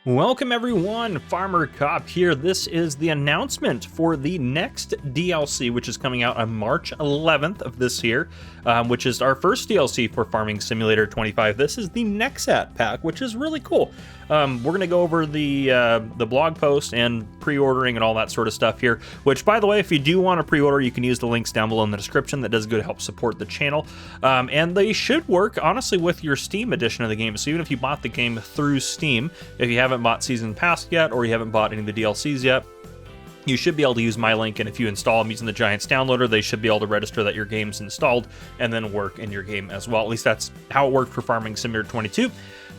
Welcome everyone, Farmer Cop here. This is the announcement for the next DLC, which is coming out on March 11th of this year, which is our first DLC for Farming Simulator 25. This is the Nexat pack, which is really cool. We're going to go over the blog post and pre-ordering and all that sort of stuff here, which, by the way, if you do want to pre-order, you can use the links down below in the description. That does good to help support the channel. And they should work, honestly, with your Steam edition of the game. So even if you bought the game through Steam, if you haven't bought Season Pass yet, or you haven't bought any of the DLCs yet, you should be able to use my link, and if you install them using the Giants downloader, they should be able to register that your game's installed and then work in your game as well. At least that's how it worked for Farming Simulator 22.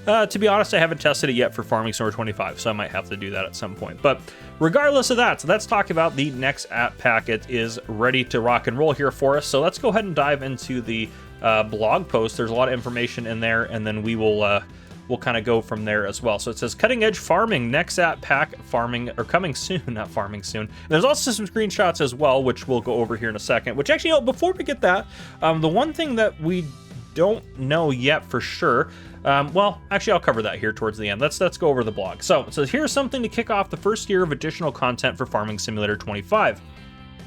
To be honest, I haven't tested it yet for Farming Simulator 25, so I might have to do that at some point. But regardless of that, so let's talk about the Nexat pack. It is ready to rock and roll here for us, so let's go ahead and dive into the blog post. There's a lot of information in there, and then we'll kind of go from there as well. So it says cutting edge farming, Nexat pack farming, or coming soon, not farming soon. There's also some screenshots as well, which we'll go over here in a second, which actually, before we get that, the one thing that we don't know yet for sure, well, actually I'll cover that here towards the end. Let's go over the blog. So it says here's something to kick off the first year of additional content for Farming Simulator 25.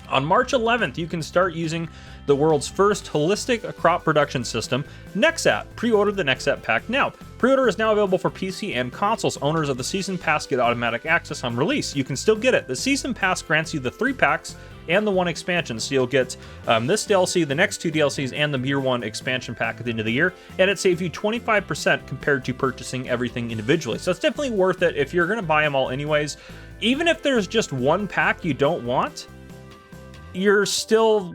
On March 11th, you can start using the world's first holistic crop production system, Nexat. Pre-order the Nexat pack now. Pre-order is now available for PC and consoles. Owners of the Season Pass get automatic access on release. You can still get it. The Season Pass grants you the 3 packs and the 1 expansion, so you'll get this DLC, the next 2 DLCs, and the Year 1 expansion pack at the end of the year, and it saves you 25% compared to purchasing everything individually. So it's definitely worth it if you're going to buy them all anyways. Even if there's just one pack you don't want, it's still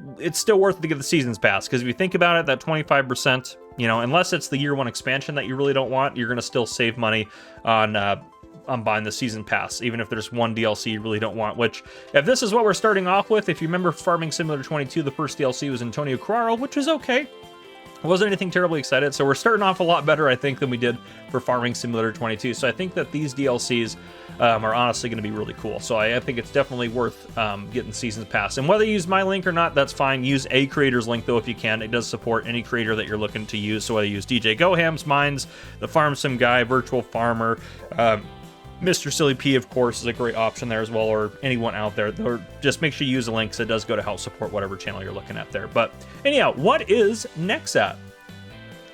worth it to get the Seasons Pass, because if you think about it, that 25%, unless it's the Year 1 expansion that you really don't want, you're going to still save money on buying the Season Pass, even if there's one DLC you really don't want, which, if this is what we're starting off with, if you remember Farming Simulator 22, the first DLC was Antonio Carraro, which is okay. I wasn't anything terribly excited, so we're starting off a lot better, I think, than we did for Farming Simulator 22. So I think that these DLCs are honestly going to be really cool. So I think it's definitely worth getting Seasons Pass. And whether you use my link or not, that's fine. Use a creator's link, though, if you can. It does support any creator that you're looking to use. So whether you use DJ Goham's, Mines, the Farm Sim Guy, Virtual Farmer, Mr. Silly P, of course, is a great option there as well, or anyone out there. Or just make sure you use the links. It does go to help support whatever channel you're looking at there. But anyhow, what is Nexat?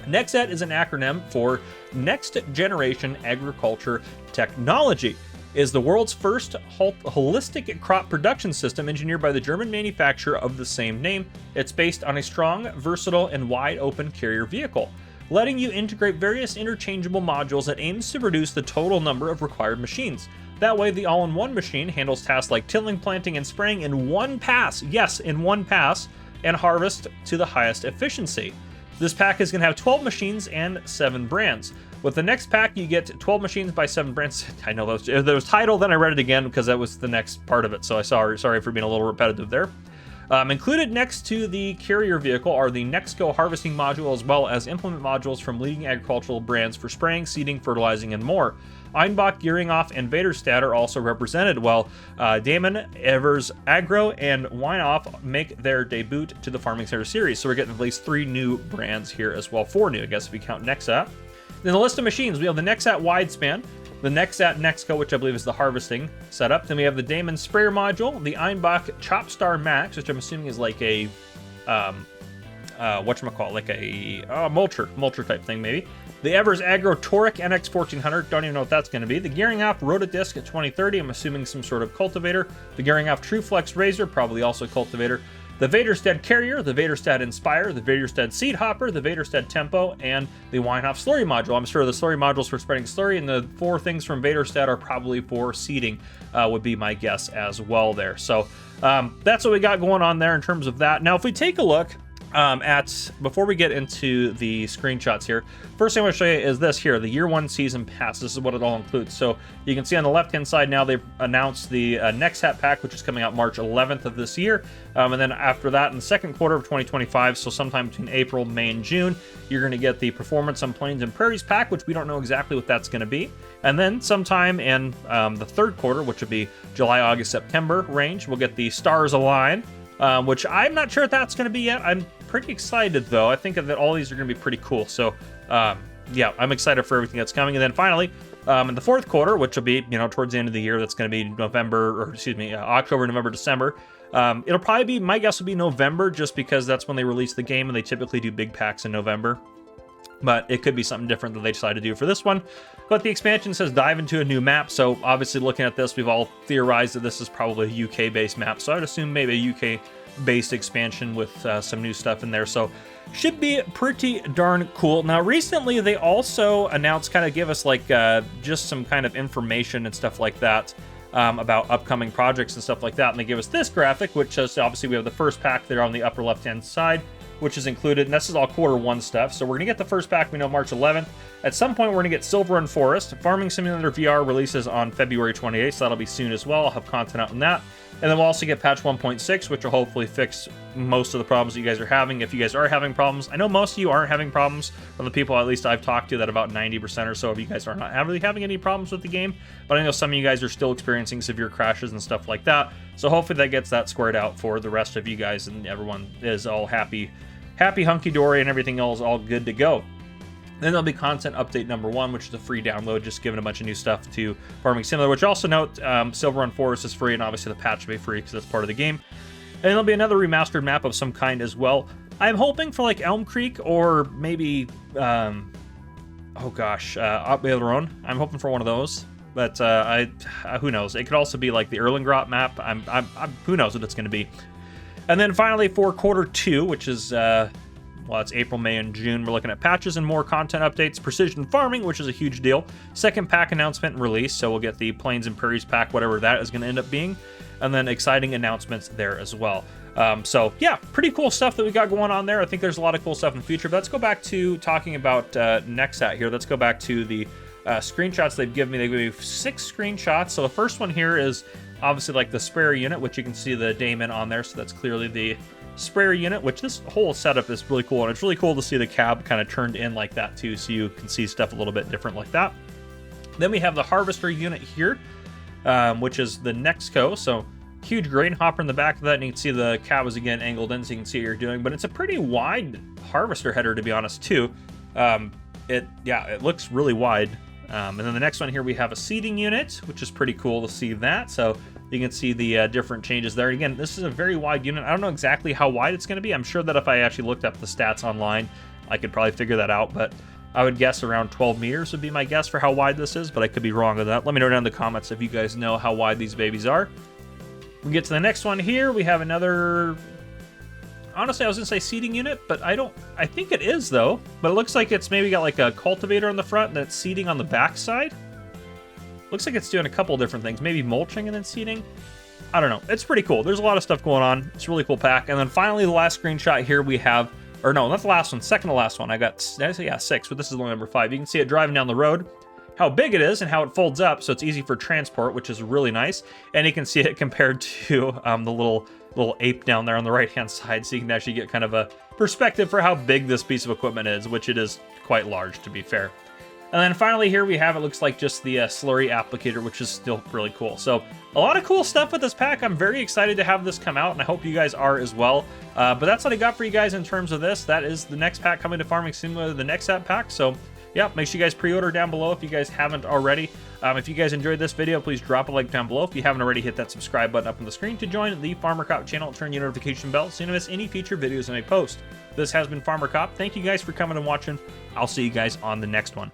Nexat is an acronym for Next Generation Agriculture Technology. It is the world's first holistic crop production system engineered by the German manufacturer of the same name. It's based on a strong, versatile, and wide-open carrier vehicle, letting you integrate various interchangeable modules that aims to reduce the total number of required machines. That way, the all-in-one machine handles tasks like tilling, planting, and spraying in one pass. Yes, in one pass, and harvest to the highest efficiency. This pack is going to have 12 machines and 7 brands. With the next pack, you get 12 machines by 7 brands. I know that was title, then I read it again because that was the next part of it, so sorry for being a little repetitive there. Included next to the carrier vehicle are the Nexco harvesting module, as well as implement modules from leading agricultural brands for spraying, seeding, fertilizing, and more. Einbach, Geringhoff, and Vaderstad are also represented, while Damon, Evers Agro, and Weinoff make their debut to the Farming Center series. So we're getting at least 3 new brands here as well. 4 new, I guess, if we count Nexat. Then the list of machines, we have the Nexat Widespan, the Nexat Nexco, which I believe is the harvesting setup. Then we have the Damon Sprayer module, the Einbach Chopstar Max, which I'm assuming is like a, like a mulcher type thing, maybe. The Evers Agro Toric NX 1400, don't even know what that's going to be. The Geringhoff Rotodisc at 2030, I'm assuming some sort of cultivator. The Geringhoff TrueFlex Razor, probably also a cultivator. The Vaderstad Carrier, the Vaderstad Inspire, the Vaderstad Seed Hopper, the Vaderstad Tempo, and the Weinoff Slurry module. I'm sure the slurry module's for spreading slurry, and the 4 things from Vaderstad are probably for seeding, would be my guess as well there. So that's what we got going on there in terms of that. Now, if we take a look before we get into the screenshots here, first thing I'm going to show you is this here, the Year 1 Season Pass. This is what it all includes. So you can see on the left-hand side now they've announced the Nexat pack, which is coming out March 11th of this year. And then after that, in the second quarter of 2025, so sometime between April, May, and June, you're going to get the Performance on Plains and Prairies pack, which we don't know exactly what that's going to be. And then sometime in the third quarter, which would be July, August, September range, we'll get the Stars Align, which I'm not sure if that's going to be yet. I'm pretty excited, though. I think that all these are going to be pretty cool. So, yeah, I'm excited for everything that's coming. And then finally, In the fourth quarter, which will be, towards the end of the year, that's going to be October, November, December. It'll probably be, my guess would be November, just because that's when they release the game, and they typically do big packs in November. But it could be something different that they decide to do for this one. But the expansion says dive into a new map. So obviously looking at this, we've all theorized that this is probably a UK-based map. So I'd assume maybe a UK-based expansion with some new stuff in there. So should be pretty darn cool. Now, recently they also announced, kind of give us like just some kind of information and stuff like that about upcoming projects and stuff like that. And they give us this graphic, which is obviously we have the first pack there on the upper left-hand side, which is included, and this is all Q1 stuff. So we're going to get the first pack, we know, March 11th. At some point, we're going to get Silver Run Forest. Farming Simulator VR releases on February 28th, so that'll be soon as well. I'll have content out on that. And then we'll also get patch 1.6, which will hopefully fix most of the problems that you guys are having. If you guys are having problems, I know most of you aren't having problems. From the people at least I've talked to, that about 90% or so of you guys are not really having any problems with the game. But I know some of you guys are still experiencing severe crashes and stuff like that. So hopefully that gets that squared out for the rest of you guys, and everyone is all happy hunky-dory, and everything else all good to go. Then there'll be content update number 1, which is a free download, just giving a bunch of new stuff to Farming Simulator, which also note Silver Run Forest is free, and obviously the patch will be free because that's part of the game. And there'll be another remastered map of some kind as well. I'm hoping for like Elm Creek, or maybe Up Aileron. I'm hoping for one of those, but who knows? It could also be like the Erlengrot map. Who knows what it's going to be. And then finally for Q2, which is it's April, May, and June, we're looking at patches and more content updates. Precision farming, which is a huge deal. Second pack announcement and release, so we'll get the Plains and Prairies pack, whatever that is going to end up being. And then exciting announcements there as well. So yeah, pretty cool stuff that we got going on there. I think there's a lot of cool stuff in the future. But let's go back to talking about Nexat here. Let's go back to the screenshots they've given me. They gave me 6 screenshots. So the first one here is obviously like the sprayer unit, which you can see the Daemon on there. So that's clearly the sprayer unit, which this whole setup is really cool. And it's really cool to see the cab kind of turned in like that too, so you can see stuff a little bit different like that. Then we have the harvester unit here, which is the Nexco. So huge grain hopper in the back of that, and you can see the cab is again angled in, so you can see what you're doing. But it's a pretty wide harvester header, to be honest, too. It looks really wide. And then the next one here, we have a seating unit, which is pretty cool to see that. So you can see the different changes there. Again, this is a very wide unit. I don't know exactly how wide it's going to be. I'm sure that if I actually looked up the stats online, I could probably figure that out. But I would guess around 12 meters would be my guess for how wide this is. But I could be wrong with that. Let me know down in the comments if you guys know how wide these babies are. We get to the next one here. We have another... Honestly, I was going to say seating unit, but I think it is, though. But it looks like it's maybe got like a cultivator on the front that's seeding on the back side. Looks like it's doing a couple different things. Maybe mulching and then seeding. I don't know. It's pretty cool. There's a lot of stuff going on. It's a really cool pack. And then finally, the last screenshot here we have... Or no, not the last one. Second to last one. I got, 6, but this is only number 5. You can see it driving down the road. How big it is and how it folds up, so it's easy for transport, which is really nice. And you can see it compared to the little ape down there on the right-hand side, so you can actually get kind of a perspective for how big this piece of equipment is, which it is quite large, to be fair. And then finally here we have, it looks like just the slurry applicator, which is still really cool. So a lot of cool stuff with this pack. I'm very excited to have this come out, and I hope you guys are as well. But that's what I got for you guys in terms of this. That is the next pack coming to Farming Simulator, the Nexat pack. So yeah, make sure you guys pre-order down below if you guys haven't already. If you guys enjoyed this video, please drop a like down below. If you haven't already, hit that subscribe button up on the screen to join the Farmer Cop channel. Turn your notification bell so you don't miss any future videos I may post. This has been Farmer Cop. Thank you guys for coming and watching. I'll see you guys on the next one.